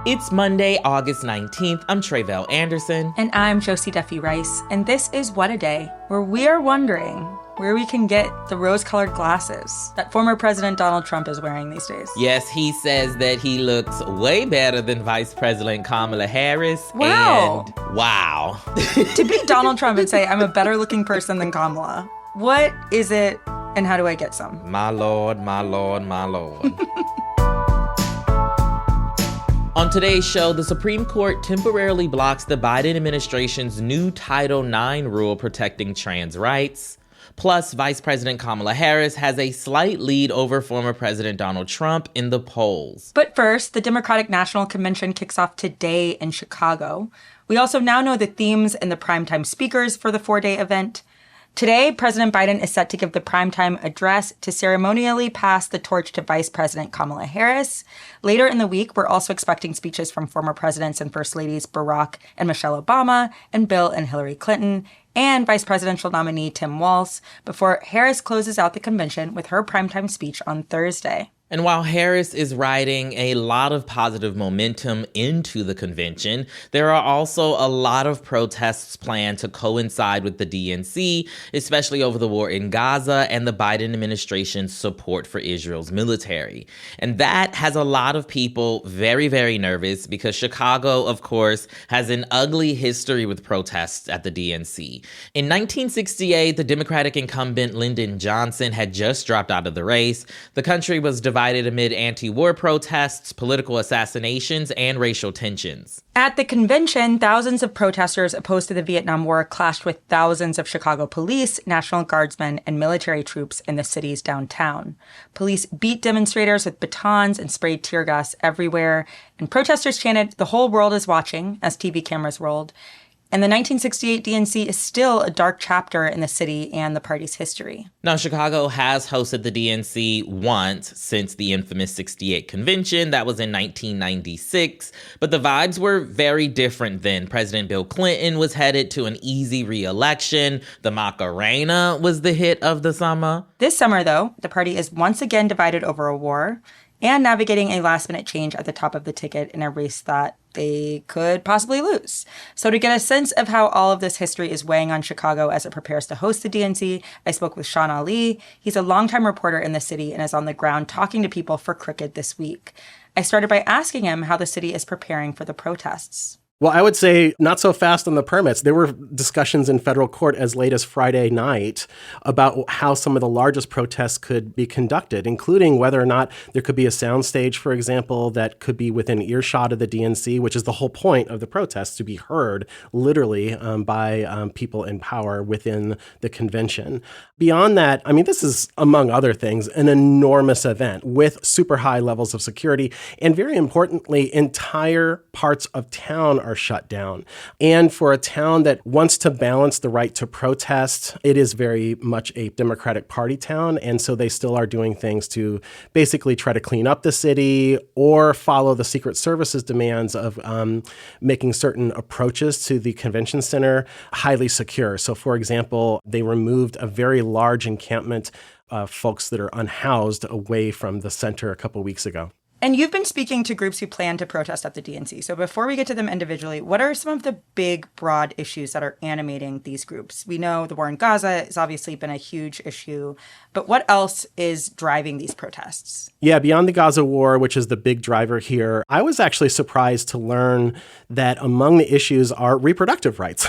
It's Monday, August 19th. I'm Tre'vell Anderson. And I'm Josie Duffy Rice. And this is What a Day, where we are wondering where we can get the rose-colored glasses that former President Donald Trump is wearing these days. Yes, he says that he looks way better than Vice President Kamala Harris. Wow. And wow. To be Donald Trump and say, I'm a better-looking person than Kamala, what is it and how do I get some? My Lord, my Lord, my Lord. On today's show, the Supreme Court temporarily blocks the Biden administration's new Title IX rule protecting trans rights. Plus, Vice President Kamala Harris has a slight lead over former President Donald Trump in the polls. But first, the Democratic National Convention kicks off today in Chicago. We also now know the themes and the primetime speakers for the four-day event. Today, President Biden is set to give the primetime address to ceremonially pass the torch to Vice President Kamala Harris. Later in the week, we're also expecting speeches from former presidents and First Ladies Barack and Michelle Obama and Bill and Hillary Clinton and Vice Presidential nominee Tim Walz before Harris closes out the convention with her primetime speech on Thursday. And while Harris is riding a lot of positive momentum into the convention, there are also a lot of protests planned to coincide with the DNC, especially over the war in Gaza and the Biden administration's support for Israel's military. And that has a lot of people very, very nervous because Chicago, of course, has an ugly history with protests at the DNC. In 1968, the Democratic incumbent Lyndon Johnson had just dropped out of the race. The country was divided amid anti-war protests, political assassinations, and racial tensions. At the convention, thousands of protesters opposed to the Vietnam War clashed with thousands of Chicago police, National Guardsmen, and military troops in the city's downtown. Police beat demonstrators with batons and sprayed tear gas everywhere, and protesters chanted, "The whole world is watching," as TV cameras rolled. And the 1968 DNC is still a dark chapter in the city and the party's history. Now, Chicago has hosted the DNC once since the infamous 68 convention. That was in 1996. But the vibes were very different then. President Bill Clinton was headed to an easy re-election. The Macarena was the hit of the summer. This summer, though, the party is once again divided over a war and navigating a last-minute change at the top of the ticket in a race that they could possibly lose. So to get a sense of how all of this history is weighing on Chicago as it prepares to host the DNC, I spoke with Shawn Allee. He's a longtime reporter in the city and is on the ground talking to people for Crooked this week. I started by asking him how the city is preparing for the protests. Well, I would say not so fast on the permits. There were discussions in federal court as late as Friday night about how some of the largest protests could be conducted, including whether or not there could be a soundstage, for example, that could be within earshot of the DNC, which is the whole point of the protests, to be heard literally by people in power within the convention. Beyond that, I mean, this is, among other things, an enormous event with super high levels of security. And very importantly, entire parts of town are shut down. And for a town that wants to balance the right to protest, it is very much a Democratic Party town. And so they still are doing things to basically try to clean up the city or follow the Secret Service's demands of making certain approaches to the convention center highly secure. So, for example, they removed a very large encampment of folks that are unhoused away from the center a couple weeks ago. And you've been speaking to groups who plan to protest at the DNC. So before we get to them individually, what are some of the big, broad issues that are animating these groups? We know the war in Gaza has obviously been a huge issue, but what else is driving these protests? Yeah, beyond the Gaza war, which is the big driver here, I was actually surprised to learn that among the issues are reproductive rights.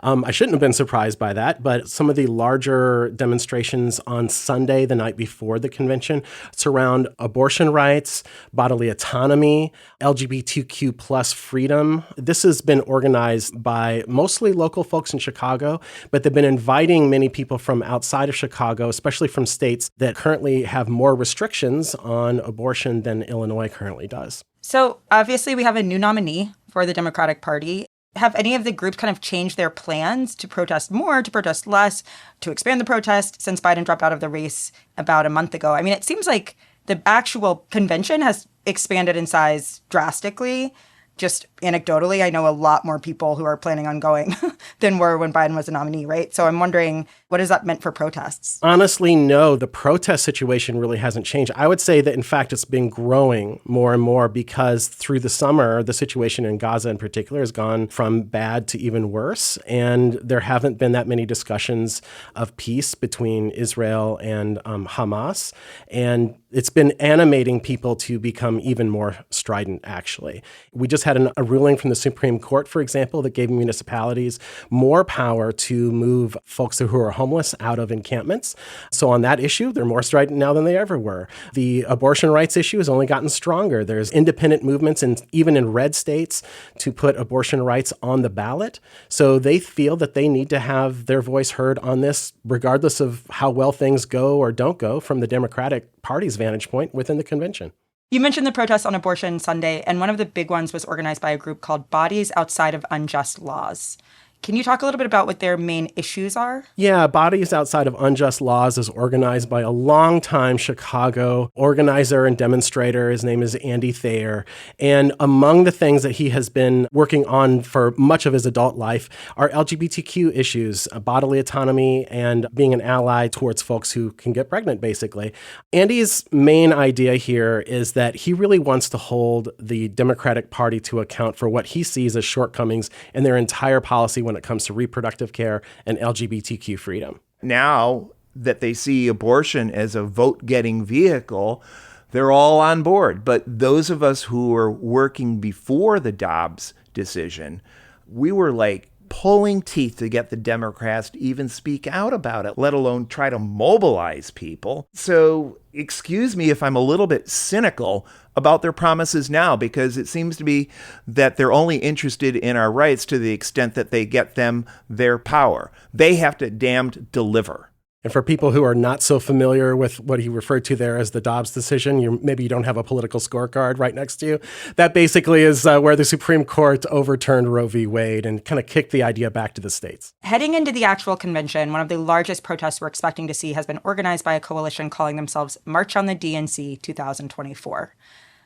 I shouldn't have been surprised by that, but some of the larger demonstrations on Sunday, the night before the convention, surround abortion rights, bodily autonomy, LGBTQ plus freedom. This has been organized by mostly local folks in Chicago, but they've been inviting many people from outside of Chicago, especially from states that currently have more restrictions on abortion than Illinois currently does. So obviously we have a new nominee for the Democratic Party. Have any of the groups kind of changed their plans to protest more, to protest less, to expand the protest since Biden dropped out of the race about a month ago? I mean, it seems like the actual convention has expanded in size drastically. just anecdotally, I know a lot more people who are planning on going than were when Biden was a nominee, right? So I'm wondering, what has that meant for protests? Honestly, no. The protest situation really hasn't changed. I would say that, in fact, it's been growing more and more because through the summer, the situation in Gaza in particular has gone from bad to even worse. And there haven't been that many discussions of peace between Israel and Hamas. And it's been animating people to become even more strident, actually. We just had a ruling from the Supreme Court, for example, that gave municipalities more power to move folks who are homeless out of encampments. So on that issue, they're more strident now than they ever were. The abortion rights issue has only gotten stronger. There's independent movements, even in red states, to put abortion rights on the ballot. So they feel that they need to have their voice heard on this, regardless of how well things go or don't go from the Democratic Party's vantage point within the convention. You mentioned the protests on abortion Sunday, and one of the big ones was organized by a group called Bodies Outside of Unjust Laws. Can you talk a little bit about what their main issues are? Yeah, Bodies Outside of Unjust Laws is organized by a longtime Chicago organizer and demonstrator. His name is Andy Thayer. And among the things that he has been working on for much of his adult life are LGBTQ issues, bodily autonomy, and being an ally towards folks who can get pregnant, basically. Andy's main idea here is that he really wants to hold the Democratic Party to account for what he sees as shortcomings in their entire policy when it comes to reproductive care and LGBTQ freedom. Now that they see abortion as a vote-getting vehicle, they're all on board. But those of us who were working before the Dobbs decision, we were like pulling teeth to get the Democrats to even speak out about it, let alone try to mobilize people. So excuse me if I'm a little bit cynical about their promises now, because it seems to be that they're only interested in our rights to the extent that they get them their power. They have to damned deliver. And for people who are not so familiar with what he referred to there as the Dobbs decision, maybe you don't have a political scorecard right next to you. That basically is where the Supreme Court overturned Roe v. Wade and kind of kicked the idea back to the states. Heading into the actual convention, one of the largest protests we're expecting to see has been organized by a coalition calling themselves March on the DNC 2024.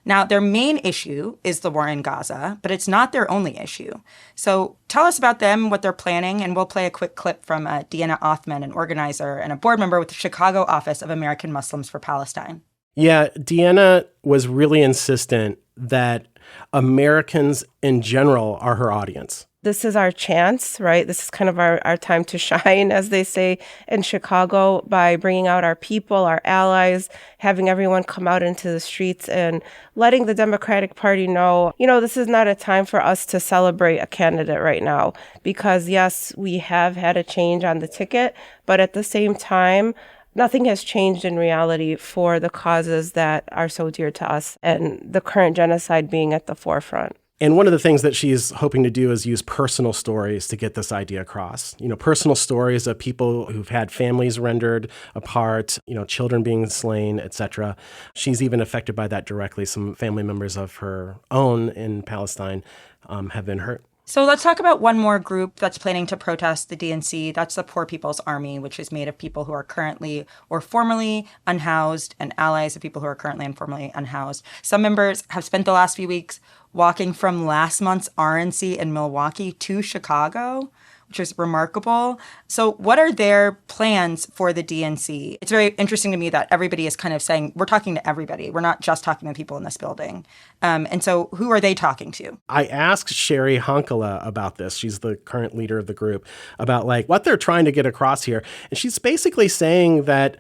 Now, their main issue is the war in Gaza, but it's not their only issue. So tell us about them, what they're planning, and we'll play a quick clip from Deanna Othman, an organizer and a board member with the Chicago Office of American Muslims for Palestine. Yeah, Deanna was really insistent that Americans in general are her audience. This is our chance, right? This is kind of our time to shine, as they say in Chicago, by bringing out our people, our allies, having everyone come out into the streets and letting the Democratic Party know, this is not a time for us to celebrate a candidate right now. Because yes, we have had a change on the ticket, but at the same time, nothing has changed in reality for the causes that are so dear to us, and the current genocide being at the forefront. And one of the things that she's hoping to do is use personal stories to get this idea across. Personal stories of people who've had families rendered apart, children being slain, etc. She's even affected by that directly. Some family members of her own in Palestine have been hurt. So let's talk about one more group that's planning to protest the DNC. That's the Poor People's Army, which is made of people who are currently or formerly unhoused and allies of people who are currently and formerly unhoused. Some members have spent the last few weeks walking from last month's RNC in Milwaukee to Chicago, which is remarkable. So what are their plans for the DNC? It's very interesting to me that everybody is kind of saying, we're talking to everybody. We're not just talking to people in this building. And so who are they talking to? I asked Sherry Honkala about this. She's the current leader of the group, about what they're trying to get across here. And she's basically saying that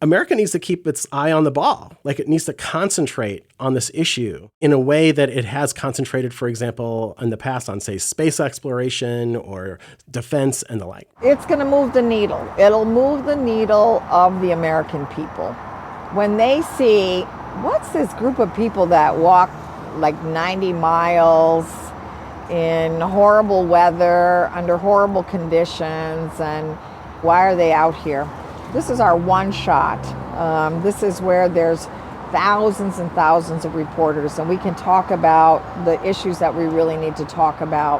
America needs to keep its eye on the ball. It needs to concentrate on this issue in a way that it has concentrated, for example, in the past on, say, space exploration or defense and the like. It's going to move the needle. It'll move the needle of the American people. When they see, what's this group of people that walk 90 miles in horrible weather, under horrible conditions, and why are they out here? This is our one shot. This is where there's thousands and thousands of reporters, and we can talk about the issues that we really need to talk about.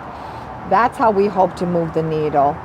That's how we hope to move the needle.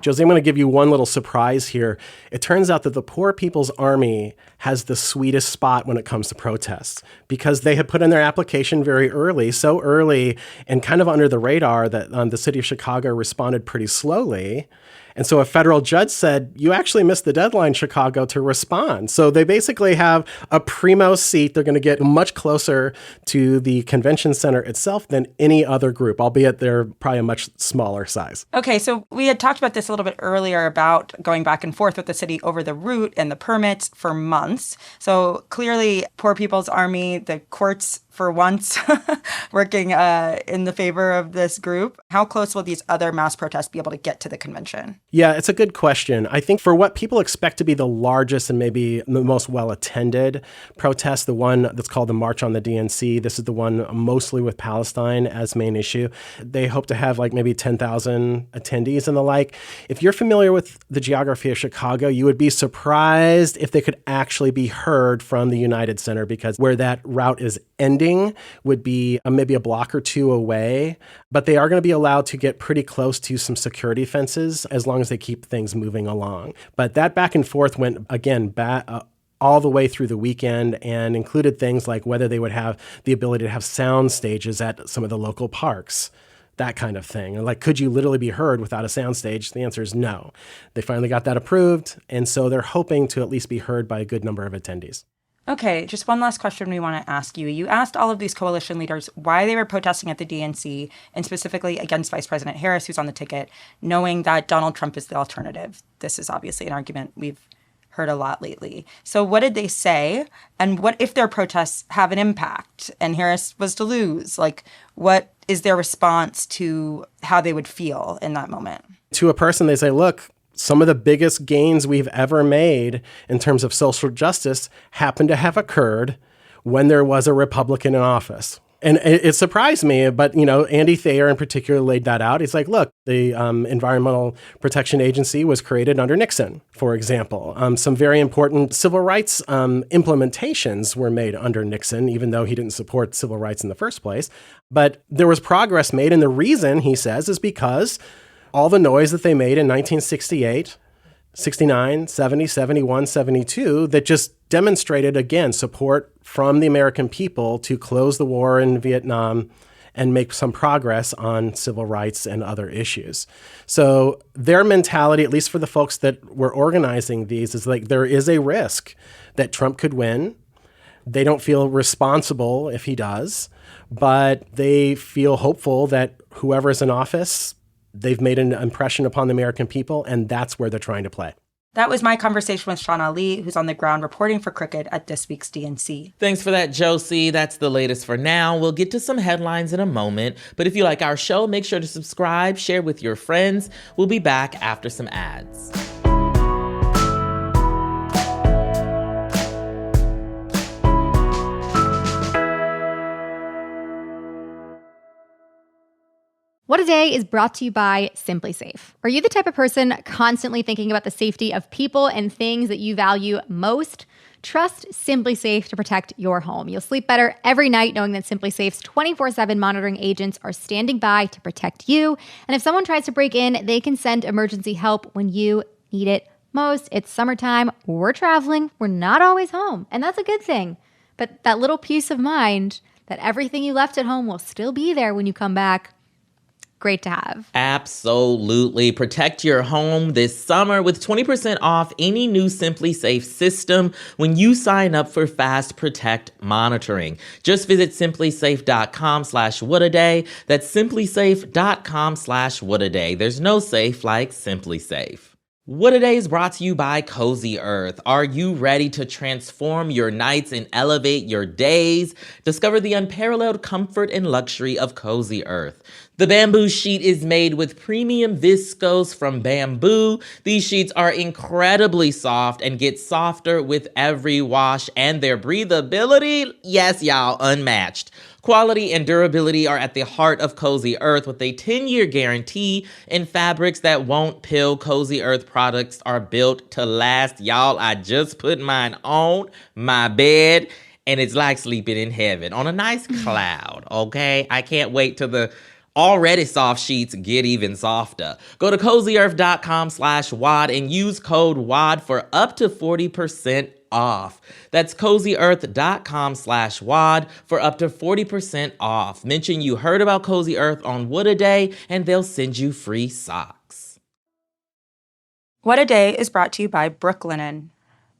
Josie, I'm going to give you one little surprise here. It turns out that the Poor People's Army has the sweetest spot when it comes to protests because they had put in their application very early, so early and kind of under the radar that the city of Chicago responded pretty slowly. And so a federal judge said, you actually missed the deadline, Chicago, to respond. So they basically have a primo seat. They're going to get much closer to the convention center itself than any other group, albeit they're probably a much smaller size. Okay, so we had talked about this a little bit earlier about going back and forth with the city over the route and the permits for months. So clearly, Poor People's Army, the courts for once working in the favor of this group. How close will these other mass protests be able to get to the convention? Yeah, it's a good question. I think for what people expect to be the largest and maybe the most well-attended protest, the one that's called the March on the DNC, this is the one mostly with Palestine as main issue. They hope to have like maybe 10,000 attendees and the like. If you're familiar with the geography of Chicago, you would be surprised if they could actually be heard from the United Center because where that route is ending would be maybe a block or two away, but they are going to be allowed to get pretty close to some security fences as long as they keep things moving along. But that back and forth went, again, all the way through the weekend and included things like whether they would have the ability to have sound stages at some of the local parks, that kind of thing. And like, could you literally be heard without a sound stage? The answer is no. They finally got that approved, and so they're hoping to at least be heard by a good number of attendees. Okay, just one last question we want to ask you. You asked all of these coalition leaders why they were protesting at the DNC, and specifically against Vice President Harris, who's on the ticket, knowing that Donald Trump is the alternative. This is obviously an argument we've heard a lot lately. So what did they say? And what if their protests have an impact and Harris was to lose? Like, what is their response to how they would feel in that moment? To a person, they say, look, some of the biggest gains we've ever made in terms of social justice happen to have occurred when there was a Republican in office. And it surprised me, but, Andy Thayer in particular laid that out. He's like, look, the Environmental Protection Agency was created under Nixon, for example. Some very important civil rights implementations were made under Nixon, even though he didn't support civil rights in the first place. But there was progress made. And the reason, he says, is because all the noise that they made in 1968, 69, 70, 71, 72, that just demonstrated, again, support from the American people to close the war in Vietnam and make some progress on civil rights and other issues. So their mentality, at least for the folks that were organizing these, is like there is a risk that Trump could win. They don't feel responsible if he does, but they feel hopeful that whoever's in office, they've made an impression upon the American people, and that's where they're trying to play. That was my conversation with Shawn Allee, who's on the ground reporting for Crooked at this week's DNC. Thanks for that, Josie. That's the latest for now. We'll get to some headlines in a moment. But if you like our show, make sure to subscribe, share with your friends. We'll be back after some ads. What a Day is brought to you by Simply Safe. Are you the type of person constantly thinking about the safety of people and things that you value most? Trust Simply Safe to protect your home. You'll sleep better every night knowing that Simply Safe's 24/7 monitoring agents are standing by to protect you. And if someone tries to break in, they can send emergency help when you need it most. It's summertime. We're traveling. We're not always home. And that's a good thing. But that little peace of mind that everything you left at home will still be there when you come back, great to have. Absolutely. Protect your home this summer with 20% off any new Simply Safe system when you sign up for Fast Protect monitoring. Just visit simplysafe.com/whataday. That's simplysafe.com/whataday. There's no safe like Simply Safe. What A Day is brought to you by Cozy Earth. Are you ready to transform your nights and elevate your days? Discover the unparalleled comfort and luxury of Cozy Earth. The bamboo sheet is made with premium viscose from bamboo. These sheets are incredibly soft and get softer with every wash, and their breathability, yes, y'all, unmatched. Quality and durability are at the heart of Cozy Earth with a 10-year guarantee, and fabrics that won't pill. Cozy Earth products are built to last. Y'all, I just put mine on my bed, and it's like sleeping in heaven on a nice cloud, okay? I can't wait till the already soft sheets get even softer. Go to cozyearth.com/WAD and use code WAD for up to 40% off. That's CozyEarth.com/WAD for up to 40% off. Mention you heard about Cozy Earth on What a Day, and they'll send you free socks. What a Day is brought to you by Brooklinen.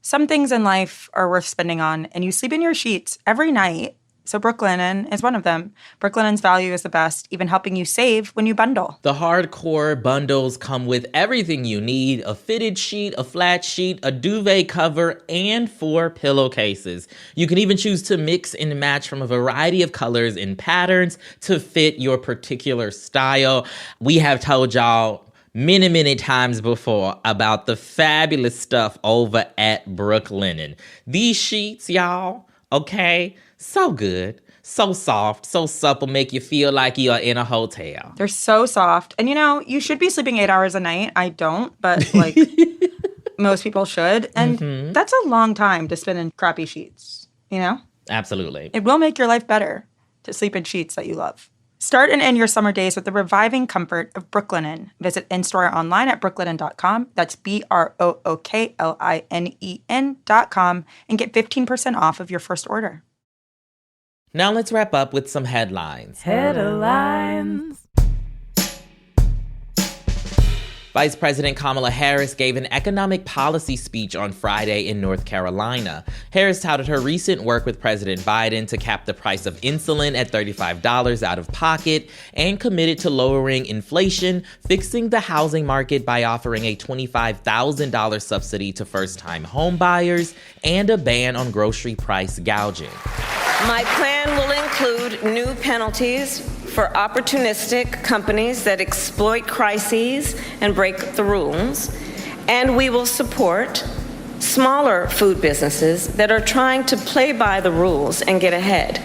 Some things in life are worth spending on, and you sleep in your sheets every night. So Brooklinen is one of them. Brooklinen's value is the best, even helping you save when you bundle. The hardcore bundles come with everything you need: a fitted sheet, a flat sheet, a duvet cover, and 4 pillowcases. You can even choose to mix and match from a variety of colors and patterns to fit your particular style. We have told y'all many times before about the fabulous stuff over at Brooklinen. These sheets, y'all, okay? So good, so soft, so supple, make you feel like you're in a hotel. They're so soft. And you should be sleeping 8 hours a night. I don't, but most people should. And that's a long time to spend in crappy sheets, Absolutely. It will make your life better to sleep in sheets that you love. Start and end your summer days with the reviving comfort of Brooklinen. Visit in-store or online at brooklinen.com. That's BROOKLINEN.com and get 15% off of your first order. Now let's wrap up with some headlines. Headlines. Vice President Kamala Harris gave an economic policy speech on Friday in North Carolina. Harris touted her recent work with President Biden to cap the price of insulin at $35 out of pocket and committed to lowering inflation, fixing the housing market by offering a $25,000 subsidy to first-time home buyers, and a ban on grocery price gouging. My plan will include new penalties for opportunistic companies that exploit crises and break the rules, and we will support smaller food businesses that are trying to play by the rules and get ahead.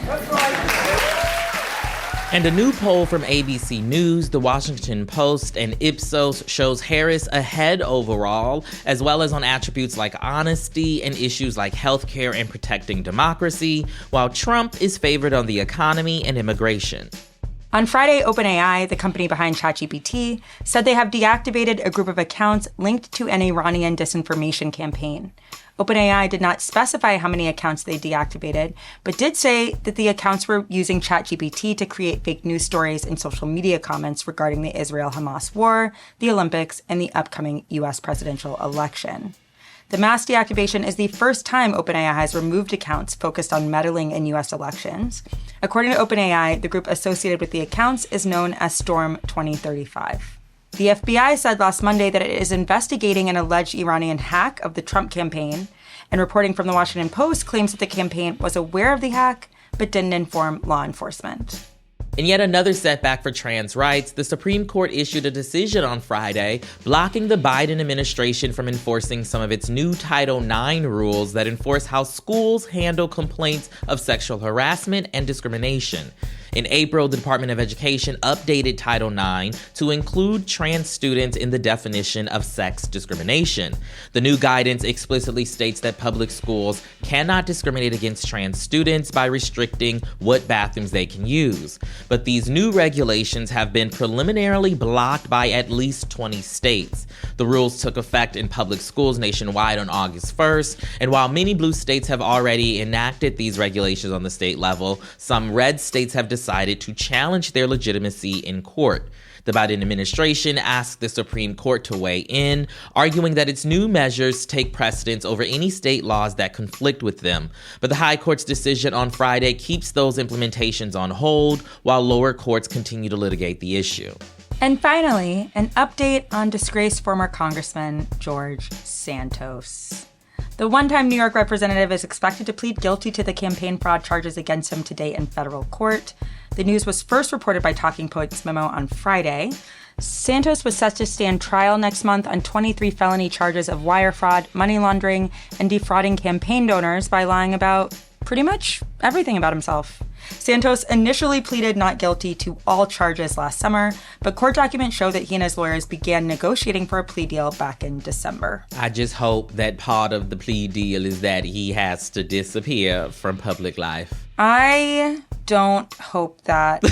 And a new poll from ABC News, The Washington Post, and Ipsos shows Harris ahead overall, as well as on attributes like honesty and issues like healthcare and protecting democracy, while Trump is favored on the economy and immigration. On Friday, OpenAI, the company behind ChatGPT, said they have deactivated a group of accounts linked to an Iranian disinformation campaign. OpenAI did not specify how many accounts they deactivated, but did say that the accounts were using ChatGPT to create fake news stories and social media comments regarding the Israel-Hamas war, the Olympics, and the upcoming U.S. presidential election. The mass deactivation is the first time OpenAI has removed accounts focused on meddling in U.S. elections. According to OpenAI, the group associated with the accounts is known as Storm 2035. The FBI said last Monday that it is investigating an alleged Iranian hack of the Trump campaign, and reporting from the Washington Post claims that the campaign was aware of the hack but didn't inform law enforcement. In yet another setback for trans rights, the Supreme Court issued a decision on Friday blocking the Biden administration from enforcing some of its new Title IX rules that enforce how schools handle complaints of sexual harassment and discrimination. In April, the Department of Education updated Title IX to include trans students in the definition of sex discrimination. The new guidance explicitly states that public schools cannot discriminate against trans students by restricting what bathrooms they can use. But these new regulations have been preliminarily blocked by at least 20 states. The rules took effect in public schools nationwide on August 1st, and while many blue states have already enacted these regulations on the state level, some red states have decided to challenge their legitimacy in court. The Biden administration asked the Supreme Court to weigh in, arguing that its new measures take precedence over any state laws that conflict with them. But the High Court's decision on Friday keeps those implementations on hold, while lower courts continue to litigate the issue. And finally, an update on disgraced former Congressman George Santos. The one-time New York representative is expected to plead guilty to the campaign fraud charges against him today in federal court. The news was first reported by Talking Points Memo on Friday. Santos was set to stand trial next month on 23 felony charges of wire fraud, money laundering, and defrauding campaign donors by lying about pretty much everything about himself. Santos initially pleaded not guilty to all charges last summer, but court documents show that he and his lawyers began negotiating for a plea deal back in December. I just hope that part of the plea deal is that he has to disappear from public life. I don't hope that.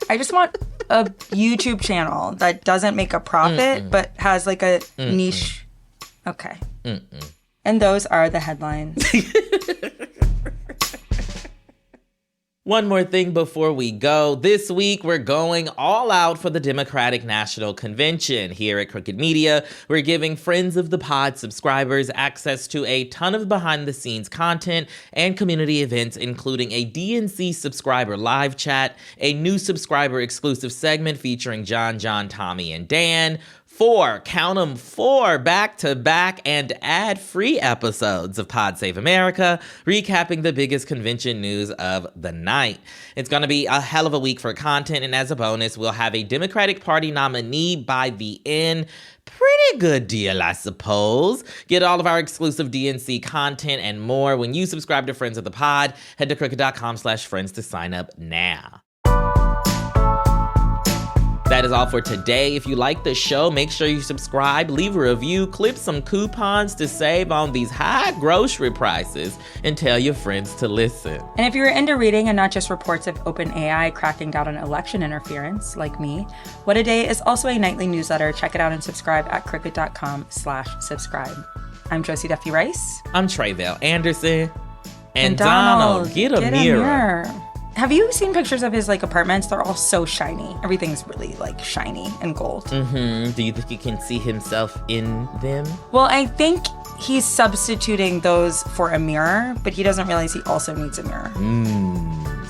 I just want a YouTube channel that doesn't make a profit, but has like a niche. Okay. And those are the headlines. One more thing before we go. This week, we're going all out for the Democratic National Convention. Here at Crooked Media, we're giving Friends of the Pod subscribers access to a ton of behind-the-scenes content and community events, including a DNC subscriber live chat, a new subscriber-exclusive segment featuring John, Tommy, and Dan, 4 back-to-back and ad-free episodes of Pod Save America, recapping the biggest convention news of the night. It's going to be a hell of a week for content, and as a bonus, we'll have a Democratic Party nominee by the end. Pretty good deal, I suppose. Get all of our exclusive DNC content and more when you subscribe to Friends of the Pod. Head to crooked.com/friends to sign up now. That is all for today. If you like the show, make sure you subscribe, leave a review, clip some coupons to save on these high grocery prices, and tell your friends to listen. And if you're into reading and not just reports of OpenAI cracking down on election interference, like me, What a Day is also a nightly newsletter. Check it out and subscribe at crooked.com/subscribe. I'm Josie Duffy Rice. I'm Tre'vell Anderson. And Donald, get a mirror. Have you seen pictures of his apartments? They're all so shiny. Everything's really shiny and gold. Mm-hmm. Do you think he can see himself in them? Well, I think he's substituting those for a mirror, but he doesn't realize he also needs a mirror.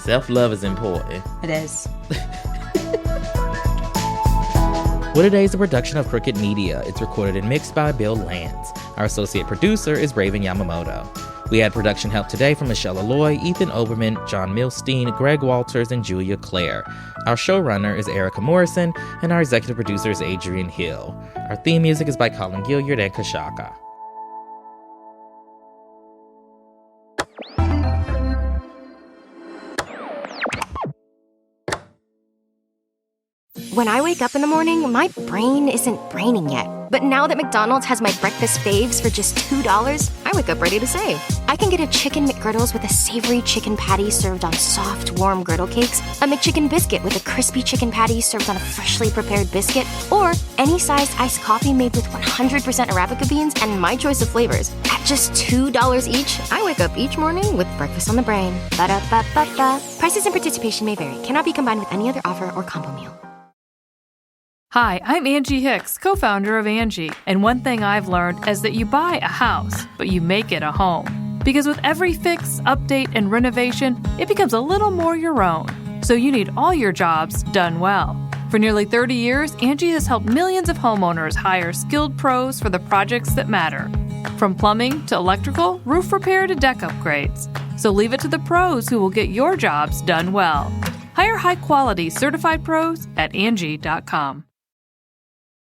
Self-love is important. It is. What a Day is a production of Crooked Media. It's recorded and mixed by Bill Lance. Our associate producer is Raven Yamamoto. We had production help today from Michelle Alloy, Ethan Oberman, John Milstein, Greg Walters, and Julia Clare. Our showrunner is Erica Morrison, and our executive producer is Adrian Hill. Our theme music is by Colin Gilliard and Kashaka. When I wake up in the morning, my brain isn't braining yet. But now that McDonald's has my breakfast faves for just $2, I wake up ready to save. I can get a Chicken McGriddles with a savory chicken patty served on soft, warm griddle cakes, a McChicken biscuit with a crispy chicken patty served on a freshly prepared biscuit, or any size iced coffee made with 100% Arabica beans and my choice of flavors. At just $2 each, I wake up each morning with breakfast on the brain. Ba-da-ba-ba-ba. Prices and participation may vary. Cannot be combined with any other offer or combo meal. Hi, I'm Angie Hicks, co-founder of Angie. And one thing I've learned is that you buy a house, but you make it a home. Because with every fix, update, and renovation, it becomes a little more your own. So you need all your jobs done well. For nearly 30 years, Angie has helped millions of homeowners hire skilled pros for the projects that matter. From plumbing to electrical, roof repair to deck upgrades. So leave it to the pros who will get your jobs done well. Hire high-quality certified pros at Angie.com.